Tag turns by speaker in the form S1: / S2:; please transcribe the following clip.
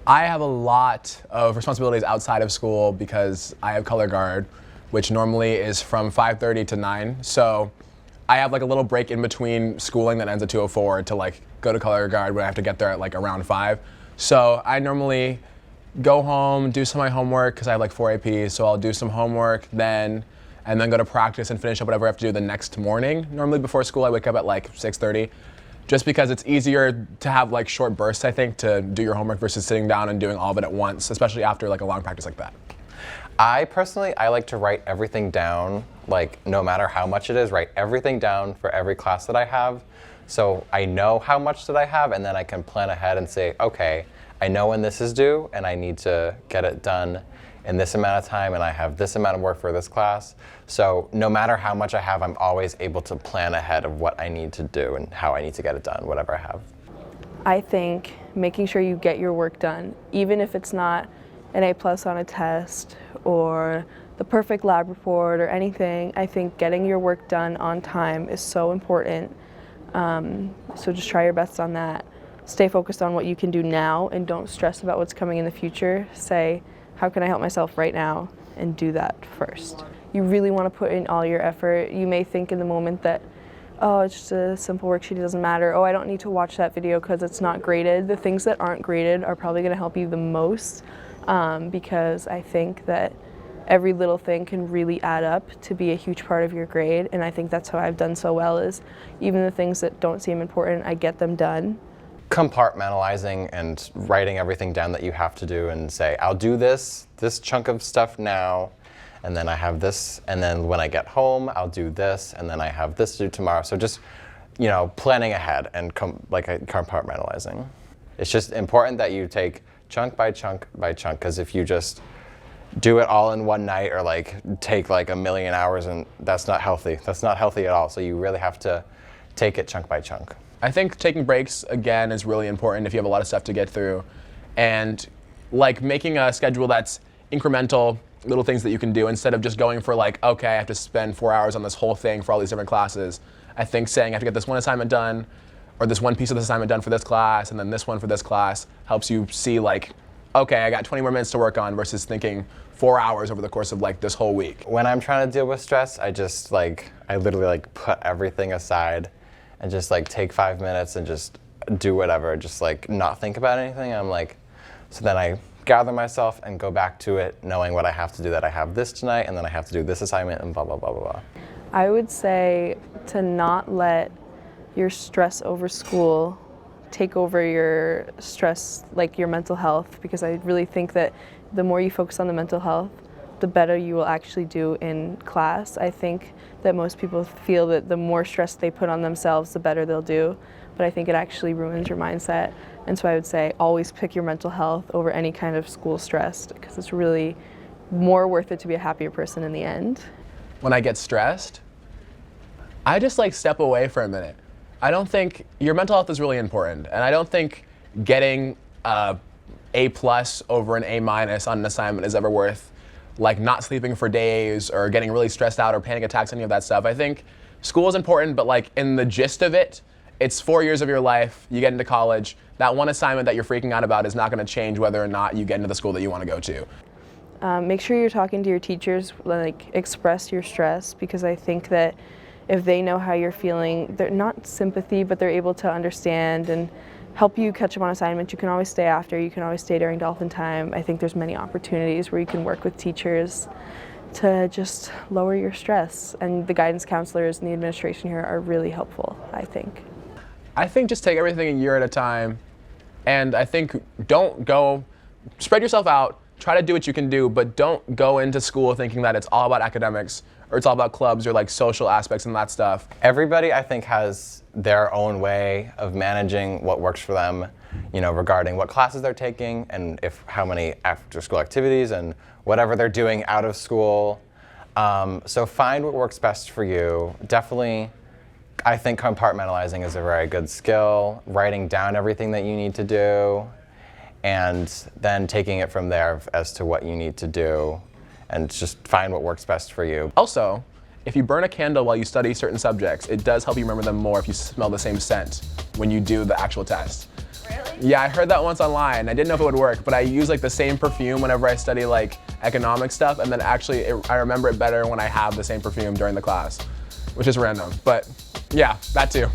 S1: I have a lot of responsibilities outside of school because I have color guard, which normally is from 5:30 to 9. So I have like a little break in between schooling that ends at 2:04 to like go to color guard when I have to get there at like around 5. So I normally go home, do some of my homework because I have like 4 APs. So I'll do some homework and then go to practice and finish up whatever I have to do the next morning. Normally before school I wake up at like 6:30. Just because it's easier to have like short bursts, I think, to do your homework versus sitting down and doing all of it at once, especially after like a long practice like that.
S2: I like to write everything down, like no matter how much it is, write everything down for every class that I have. So I know how much that I have, and then I can plan ahead and say, okay, I know when this is due and I need to get it done in this amount of time and I have this amount of work for this class. So no matter how much I have, I'm always able to plan ahead of what I need to do and how I need to get it done, whatever I have.
S3: I think making sure you get your work done, even if it's not an A+ on a test or the perfect lab report or anything, I think getting your work done on time is so important. So just try your best on that. Stay focused on what you can do now and don't stress about what's coming in the future. Say, how can I help myself right now, and do that first. You really want to put in all your effort. You may think in the moment that, oh, it's just a simple worksheet, it doesn't matter. Oh, I don't need to watch that video because it's not graded. The things that aren't graded are probably going to help you the most because I think that every little thing can really add up to be a huge part of your grade, and I think that's how I've done so well is even the things that don't seem important, I get them done.
S2: Compartmentalizing and writing everything down that you have to do and say, I'll do this chunk of stuff now, and then I have this, and then when I get home, I'll do this, and then I have this to do tomorrow. So just, you know, planning ahead and compartmentalizing. It's just important that you take chunk by chunk by chunk, because if you just do it all in one night or like take like a million hours, and that's not healthy. That's not healthy at all. So you really have to take it chunk by chunk.
S1: I think taking breaks, again, is really important if you have a lot of stuff to get through. And like making a schedule that's incremental, little things that you can do instead of just going for like, okay, I have to spend 4 hours on this whole thing for all these different classes. I think saying I have to get this one assignment done or this one piece of this assignment done for this class and then this one for this class helps you see like, okay, I got 20 more minutes to work on versus thinking 4 hours over the course of like this whole week.
S2: When I'm trying to deal with stress, I literally like put everything aside and just like take 5 minutes and just do whatever, just like not think about anything. I'm like, so then I gather myself and go back to it knowing what I have to do, that I have this tonight and then I have to do this assignment and blah, blah, blah, blah, blah.
S3: I would say to not let your stress over school take over your stress, like your mental health, because I really think that the more you focus on the mental health, the better you will actually do in class. I think that most people feel that the more stress they put on themselves, the better they'll do, but I think it actually ruins your mindset. And so I would say always pick your mental health over any kind of school stress, because it's really more worth it to be a happier person in the end.
S1: When I get stressed, I just like step away for a minute. I don't think your mental health is really important, and I don't think getting A+ over an A- on an assignment is ever worth like not sleeping for days or getting really stressed out or panic attacks, any of that stuff. I think school is important, but like in the gist of it, it's 4 years of your life, you get into college, that one assignment that you're freaking out about is not gonna change whether or not you get into the school that you wanna go to.
S3: Make sure you're talking to your teachers, like express your stress, because I think that if they know how you're feeling, they're not sympathy, but they're able to understand and help you catch up on assignments. You can always stay after, you can always stay during dolphin time. I think there's many opportunities where you can work with teachers to just lower your stress, and the guidance counselors and the administration here are really helpful, I think.
S1: I think just take everything a year at a time, and I think spread yourself out, try to do what you can do, but don't go into school thinking that it's all about academics or it's all about clubs or like social aspects and that stuff.
S2: Everybody, I think, has their own way of managing what works for them, you know, regarding what classes they're taking and how many after-school activities and whatever they're doing out of school. So find what works best for you. Definitely, I think compartmentalizing is a very good skill, writing down everything that you need to do, and then taking it from there as to what you need to do, and just find what works best for you.
S1: Also, if you burn a candle while you study certain subjects, it does help you remember them more if you smell the same scent when you do the actual test.
S4: Really?
S1: Yeah, I heard that once online. I didn't know if it would work, but I use like the same perfume whenever I study like economic stuff, and then actually I remember it better when I have the same perfume during the class, which is random. But yeah, that too.